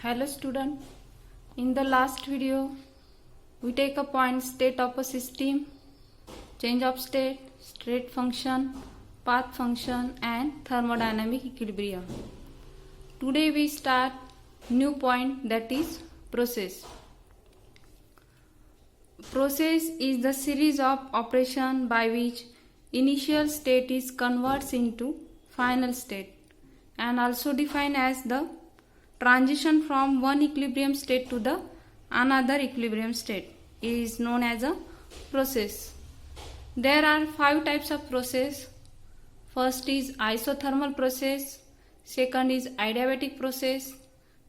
Hello student, in the last video we take a point state of a system, change of state, state function, path function and thermodynamic equilibrium. Today we start new point, that is process. Process is the series of operation by which initial state is converted into final state and also defined as the transition from one equilibrium state to the another equilibrium state is known as a process. There are 5 types of process. First is isothermal process, second is adiabatic process,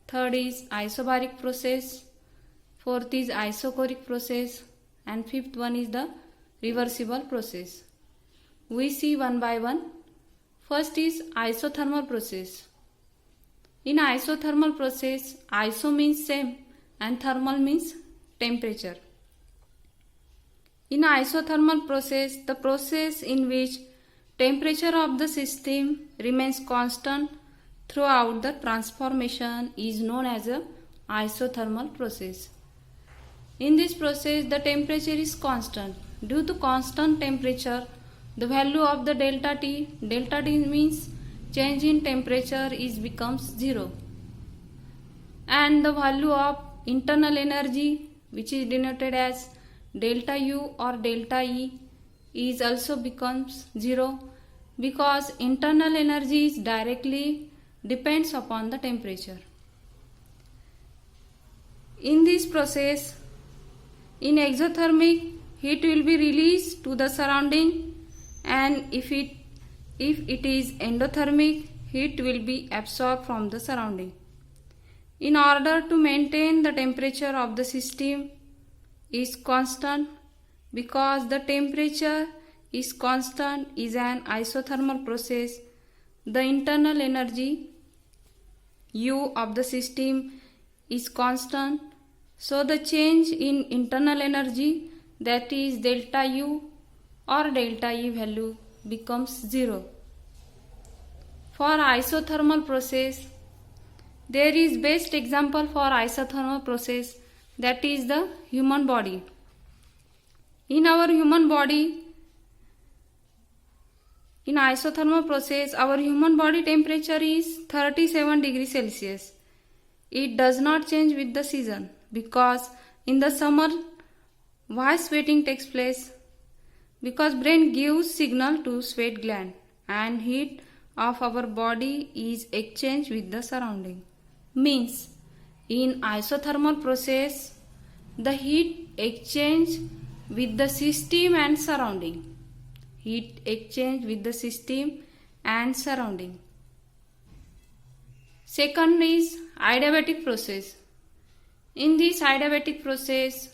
third is isobaric process, fourth is isochoric process and fifth one is the reversible process. We see one by one. First is isothermal process. In isothermal process, iso means same and thermal means temperature. In isothermal process, the process in which temperature of the system remains constant throughout the transformation is known as a isothermal process. In this process, the temperature is constant. Due to constant temperature, the value of the delta T means change in temperature becomes 0, and the value of internal energy, which is denoted as delta U or delta E, is also becomes 0 because internal energy is directly depends upon the temperature. In this process, in exothermic, heat will be released to the surrounding, and if it is endothermic, heat will be absorbed from the surrounding. In order to maintain the temperature of the system is constant, because the temperature is constant is an isothermal process, the internal energy U of the system is constant, so the change in internal energy, that is delta U or delta E value, becomes 0. For isothermal process, there is best example for isothermal process, that is the human body. In our human body, in isothermal process, our human body temperature is 37 degrees Celsius. It does not change with the season because in the summer, why sweating takes place? Because brain gives signal to sweat gland and heat of our body is exchanged with the surrounding. Means in isothermal process, the heat exchange with the system and surrounding. Heat exchange with the system and surrounding. Second is adiabatic process. In this adiabatic process,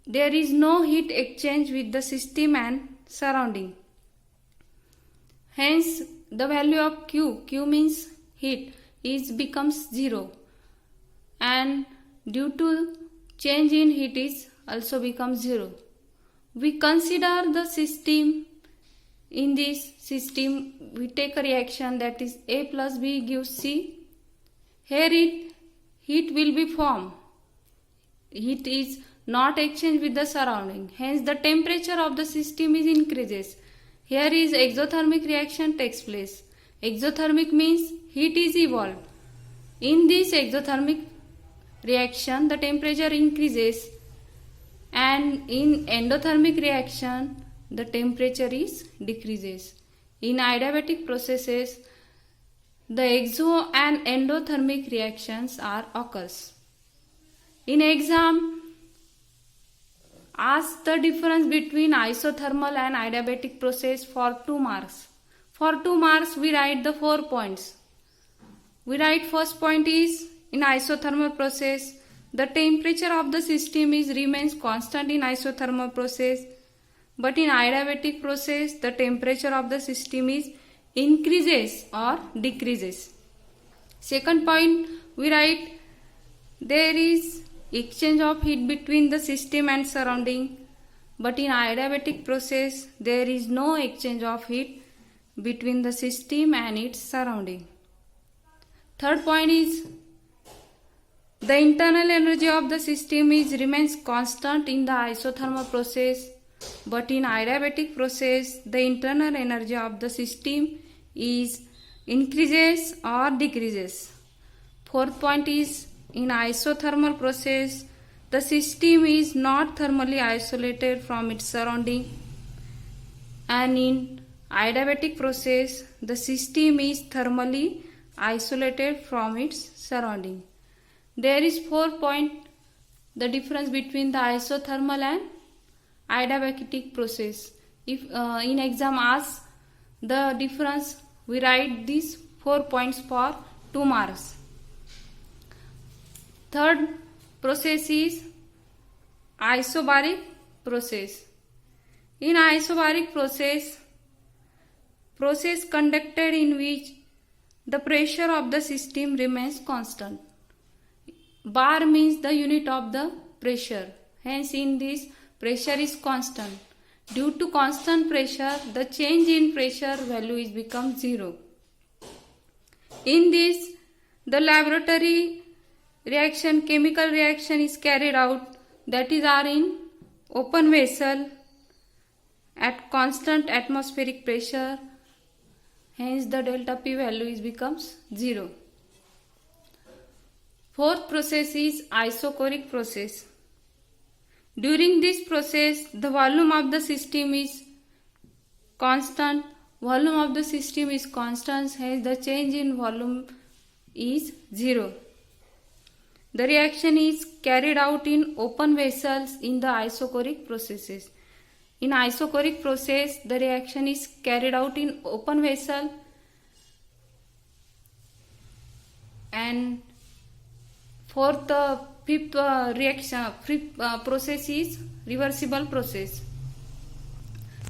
there is no heat exchange with the system and surrounding. Hence, the value of Q means heat, becomes 0, and due to change in heat is also becomes 0. We consider the system. In this system, we take a reaction, that is A plus B gives C. Here heat will be formed. Heat is not exchanged with the surrounding. Hence, the temperature of the system is increases. Here is exothermic reaction takes place. Exothermic means heat is evolved. In this exothermic reaction, the temperature increases, and in endothermic reaction, the temperature is decreases. In adiabatic processes, the exo and endothermic reactions are occurs. In exam, ask the difference between isothermal and adiabatic process for 2 marks. For 2 marks, we write the 4 points. We write first point is, in isothermal process, the temperature of the system remains constant in isothermal process, but in adiabatic process, the temperature of the system increases or decreases. Second point, we write there is exchange of heat between the system and surrounding, but in adiabatic process, there is no exchange of heat between the system and its surrounding. Third point is the internal energy of the system remains constant in the isothermal process, but in adiabatic process the internal energy of the system is increases or decreases. Fourth point is in isothermal process the system is not thermally isolated from its surrounding, and in adiabatic process the system is thermally isolated from its surrounding. There is 4 point the difference between the isothermal and adiabatic process. If in exam asks the difference, we write these 4 points for 2 marks. Third process is isobaric process. In isobaric process conducted in which the pressure of the system remains constant. Bar means the unit of the pressure. Hence in this pressure is constant. Due to constant pressure, the change in pressure value is become 0. In this, the laboratory reaction, chemical reaction is carried out, that is are in open vessel at constant atmospheric pressure. Hence the delta P value is becomes 0. Fourth process is isochoric process. During this process, the volume of the system is constant. Volume of the system is constant, hence the change in volume is 0. The reaction is carried out in open vessels in the isochoric processes. In isochoric process, the reaction is carried out in open vessel, and fifth process is reversible process.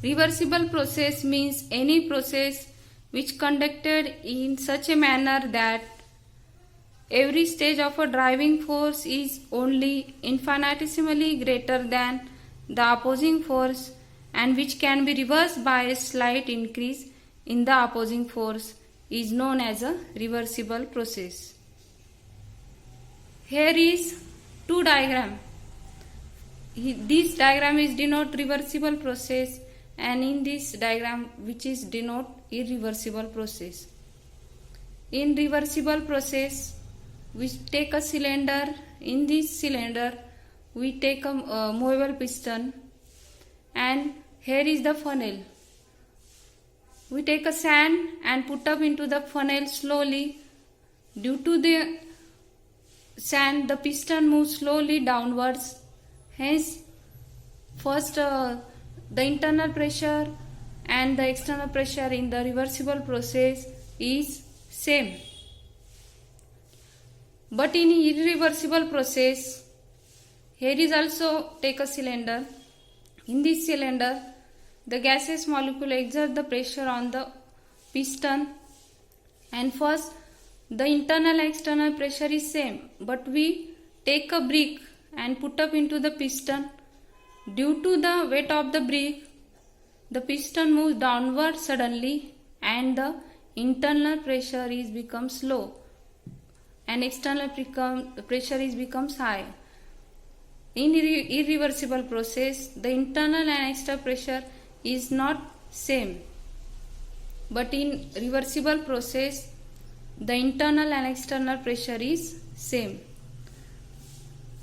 Reversible process means any process which conducted in such a manner that every stage of a driving force is only infinitesimally greater than the opposing force, and which can be reversed by a slight increase in the opposing force, is known as a reversible process. Here is two diagram. This diagram is denote reversible process, and in this diagram which is denote irreversible process. In reversible process, we take a cylinder. In this cylinder we take a movable piston, and here is the funnel. We take a sand and put up into the funnel slowly. Due to the sand, the piston moves slowly downwards. Hence, first the internal pressure and the external pressure in the reversible process is same. But in irreversible process, here is also take a cylinder. In this cylinder, the gaseous molecule exert the pressure on the piston, and first the internal and external pressure is same, but we take a brick and put up into the piston. Due to the weight of the brick, the piston moves downward suddenly, and the internal pressure is becomes low and external pressure is becomes high. In irreversible process, the internal and external pressure is not same, but in reversible process the internal and external pressure is same.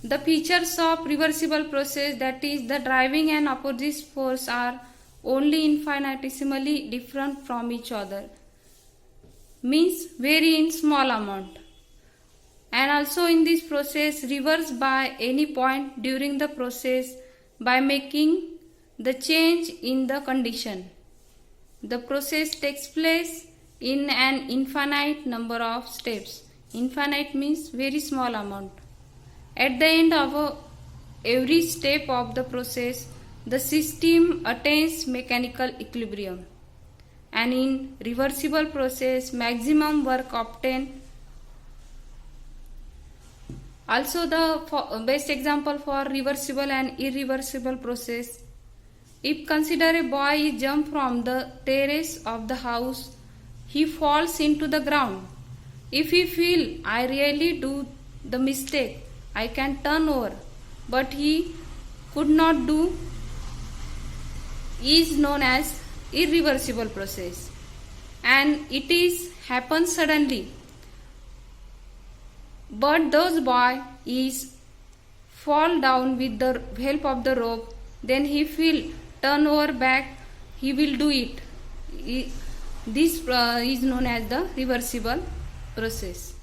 The features of reversible process, that is the driving and opposite force, are only infinitesimally different from each other, means vary in small amount, and also in this process reverse by any point during the process by making the change in the condition. The process takes place in an infinite number of steps. Infinite means very small amount. At the end of every step of the process, the system attains mechanical equilibrium, and in reversible process maximum work obtained. Also the best example for reversible and irreversible process: if consider a boy jump from the terrace of the house, he falls into the ground. If he feel I really do the mistake, I can turn over, but he could not do, is known as irreversible process, and it is happens suddenly. But those boy is fall down with the help of the rope, then he will turn over back, he will do it. This is known as the reversible process.